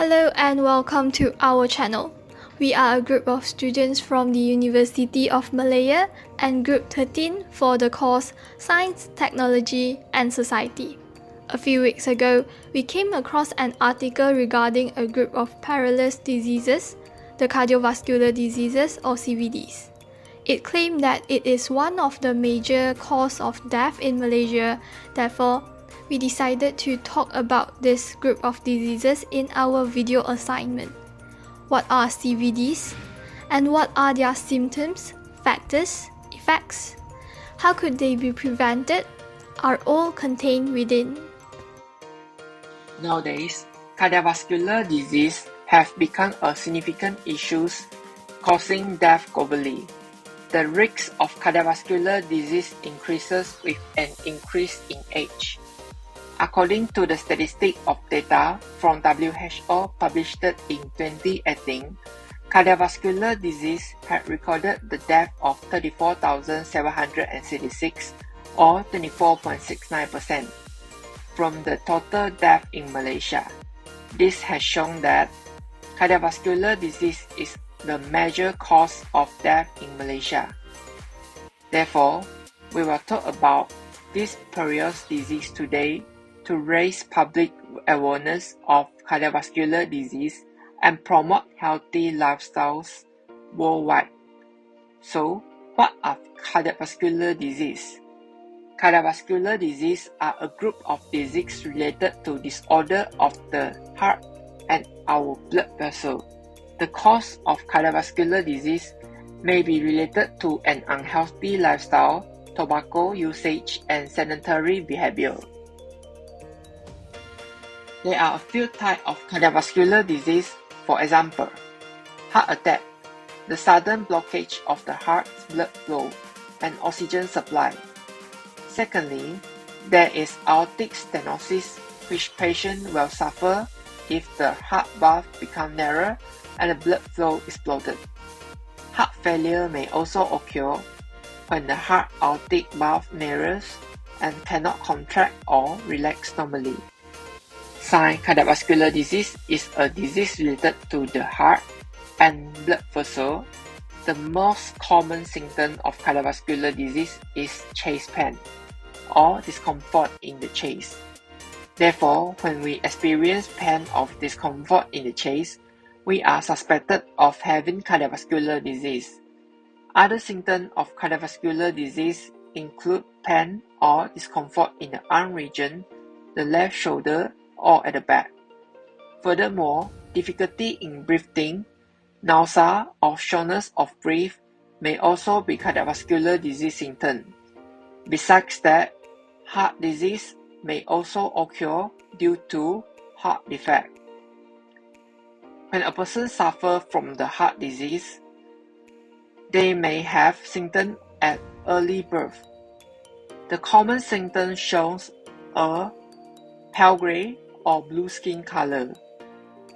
Hello and welcome to our channel. We are a group of students from the University of Malaya and Group 13 for the course Science, Technology and Society. A few weeks ago, we came across an article regarding a group of perilous diseases, the cardiovascular diseases or CVDs. It claimed that it is one of the major cause of death in Malaysia. Therefore, we decided to talk about this group of diseases in our video assignment. What are CVDs? And what are their symptoms, factors, effects? How could they be prevented? Are all contained within. Nowadays, cardiovascular disease have become a significant issue causing death globally. The risk of cardiovascular disease increases with an increase in age. According to the statistic of data from WHO published in 2018, cardiovascular disease had recorded the death of 34,766 or 24.69% from the total death in Malaysia. This has shown that cardiovascular disease is the major cause of death in Malaysia. Therefore, we will talk about this perilous disease today to raise public awareness of cardiovascular disease and promote healthy lifestyles worldwide. So, what are cardiovascular disease? Cardiovascular disease are a group of diseases related to disorder of the heart and our blood vessel. The cause of cardiovascular disease may be related to an unhealthy lifestyle, tobacco usage, and sedentary behavior. There are a few types of cardiovascular disease, for example, heart attack, the sudden blockage of the heart's blood flow and oxygen supply. Secondly, there is aortic stenosis, which patient will suffer if the heart valve becomes narrow and the blood flow is blocked. Heart failure may also occur when the heart aortic valve narrows and cannot contract or relax normally. Sign cardiovascular disease is a disease related to the heart and blood vessel. The most common symptom of cardiovascular disease is chest pain or discomfort in the chest. Therefore, when we experience pain or discomfort in the chest, we are suspected of having cardiovascular disease. Other symptoms of cardiovascular disease include pain or discomfort in the arm region, the left shoulder, or at the back. Furthermore, difficulty in breathing, nausea, or shortness of breath may also be cardiovascular disease symptoms. Besides that, heart disease may also occur due to heart defect. When a person suffers from the heart disease, they may have symptoms at early birth. The common symptoms shows a pale gray or blue skin color,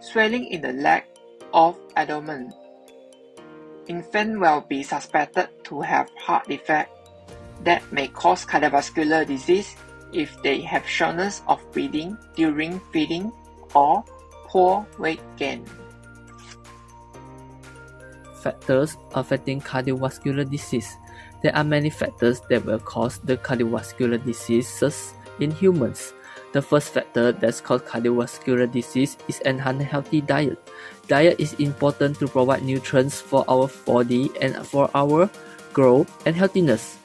swelling in the leg or abdomen. Infant will be suspected to have heart defect that may cause cardiovascular disease if they have shortness of breathing during feeding or poor weight gain. Factors affecting cardiovascular disease. There are many factors that will cause the cardiovascular diseases in humans. The first factor that causes cardiovascular disease is an unhealthy diet. Diet is important to provide nutrients for our body and for our growth and healthiness.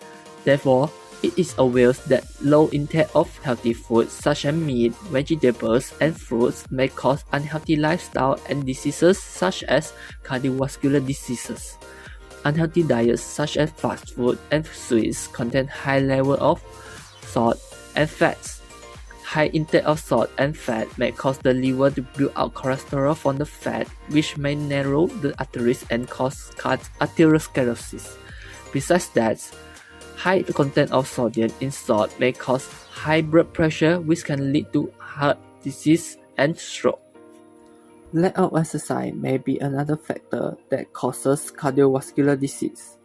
Therefore, it is obvious that low intake of healthy foods such as meat, vegetables, and fruits may cause unhealthy lifestyle and diseases such as cardiovascular diseases. Unhealthy diets such as fast food and sweets contain high levels of salt and fats. High intake of salt and fat may cause the liver to build out cholesterol from the fat, which may narrow the arteries and cause atherosclerosis. Besides that, high content of sodium in salt may cause high blood pressure, which can lead to heart disease and stroke. Lack of exercise may be another factor that causes cardiovascular disease.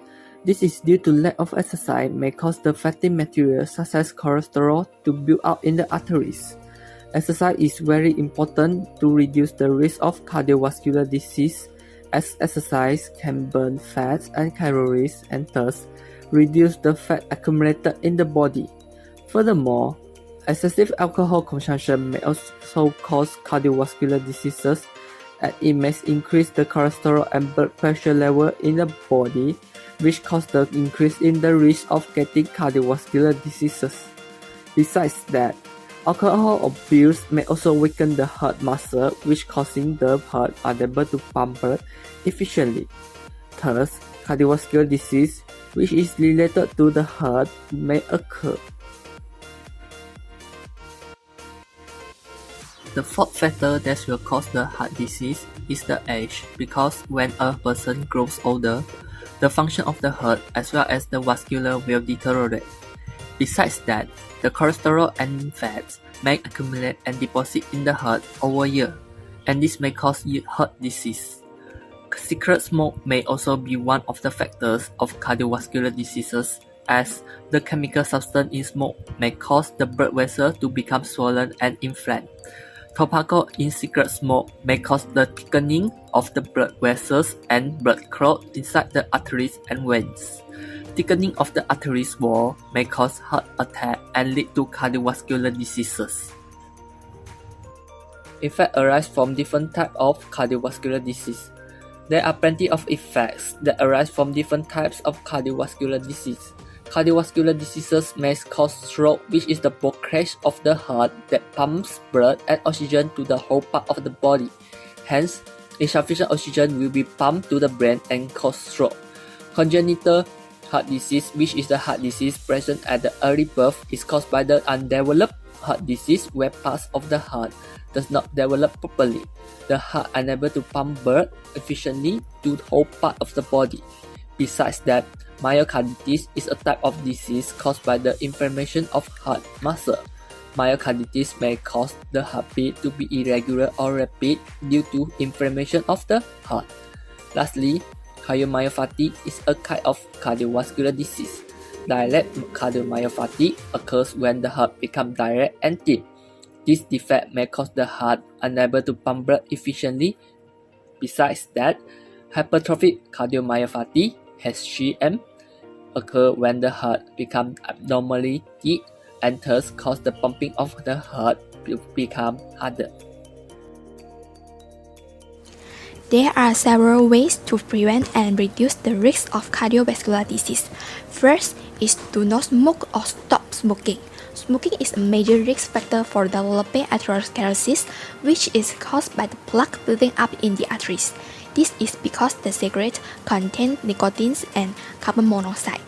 This is due to lack of exercise may cause the fatty material such as cholesterol to build up in the arteries. Exercise is very important to reduce the risk of cardiovascular disease, as exercise can burn fats and calories and thus reduce the fat accumulated in the body. Furthermore, excessive alcohol consumption may also cause cardiovascular diseases, as it may increase the cholesterol and blood pressure level in the body, which cause the increase in the risk of getting cardiovascular diseases. Besides that, alcohol abuse may also weaken the heart muscle, which causing the heart unable to pump blood efficiently. Thus, cardiovascular disease, which is related to the heart, may occur. The fourth factor that will cause the heart disease is the age, because when a person grows older, the function of the heart as well as the vascular will deteriorate. Besides that, the cholesterol and fats may accumulate and deposit in the heart over years, and this may cause heart disease. Cigarette smoke may also be one of the factors of cardiovascular diseases, as the chemical substance in smoke may cause the blood vessel to become swollen and inflamed. Tobacco in cigarette smoke may cause the thickening of the blood vessels and blood clot inside the arteries and veins. Thickening of the arteries wall may cause heart attack and lead to cardiovascular diseases. Effects arise from different types of cardiovascular disease. There are plenty of effects that arise from different types of cardiovascular disease. Cardiovascular diseases may cause stroke, which is the blockage of the heart that pumps blood and oxygen to the whole part of the body. Hence, insufficient oxygen will be pumped to the brain and cause stroke. Congenital heart disease, which is the heart disease present at the early birth, is caused by the undeveloped heart disease where parts of the heart does not develop properly. The heart unable to pump blood efficiently to the whole part of the body. Besides that, myocarditis is a type of disease caused by the inflammation of heart muscle. Myocarditis may cause the heartbeat to be irregular or rapid due to inflammation of the heart. Lastly, cardiomyopathy is a kind of cardiovascular disease. Dilate cardiomyopathy occurs when the heart becomes dilate and thin. This defect may cause the heart unable to pump blood efficiently. Besides that, hypertrophic cardiomyopathy (HCM) occur when the heart becomes abnormally thick and thus cause the pumping of the heart to become harder. There are several ways to prevent and reduce the risk of cardiovascular disease. First is do not smoke or stop smoking. Smoking is a major risk factor for developing atherosclerosis, which is caused by the plaque building up in the arteries. This is because the cigarette contains nicotine and carbon monoxide,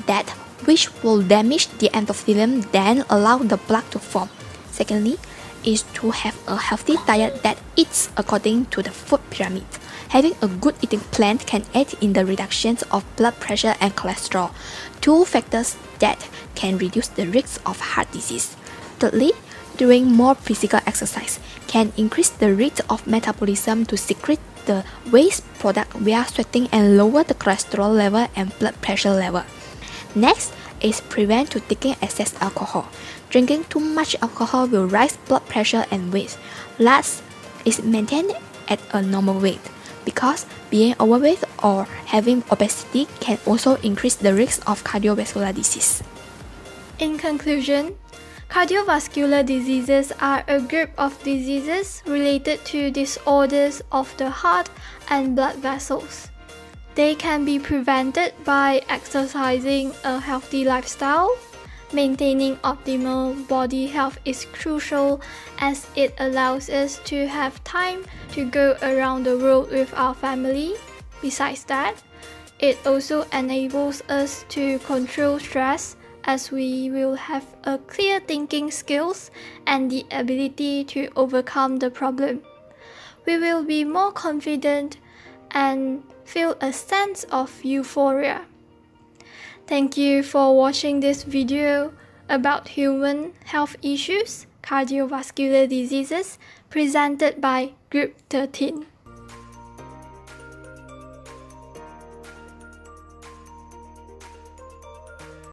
that which will damage the endothelium then allow the plaque to form. Secondly, is to have a healthy diet that eats according to the food pyramid. Having a good eating plan can aid in the reduction of blood pressure and cholesterol, two factors that can reduce the risk of heart disease. Thirdly, doing more physical exercise can increase the rate of metabolism to secrete the waste product via sweating and lower the cholesterol level and blood pressure level. Next is prevent to taking excess alcohol. Drinking too much alcohol will raise blood pressure and weight. Last is maintain at a normal weight, because being overweight or having obesity can also increase the risk of cardiovascular disease. In conclusion, cardiovascular diseases are a group of diseases related to disorders of the heart and blood vessels. They can be prevented by exercising a healthy lifestyle. Maintaining optimal body health is crucial as it allows us to have time to go around the world with our family. Besides that, it also enables us to control stress, as we will have a clear thinking skills and the ability to overcome the problem. We will be more confident and feel a sense of euphoria. Thank you for watching this video about human health issues, cardiovascular diseases, presented by Group 13.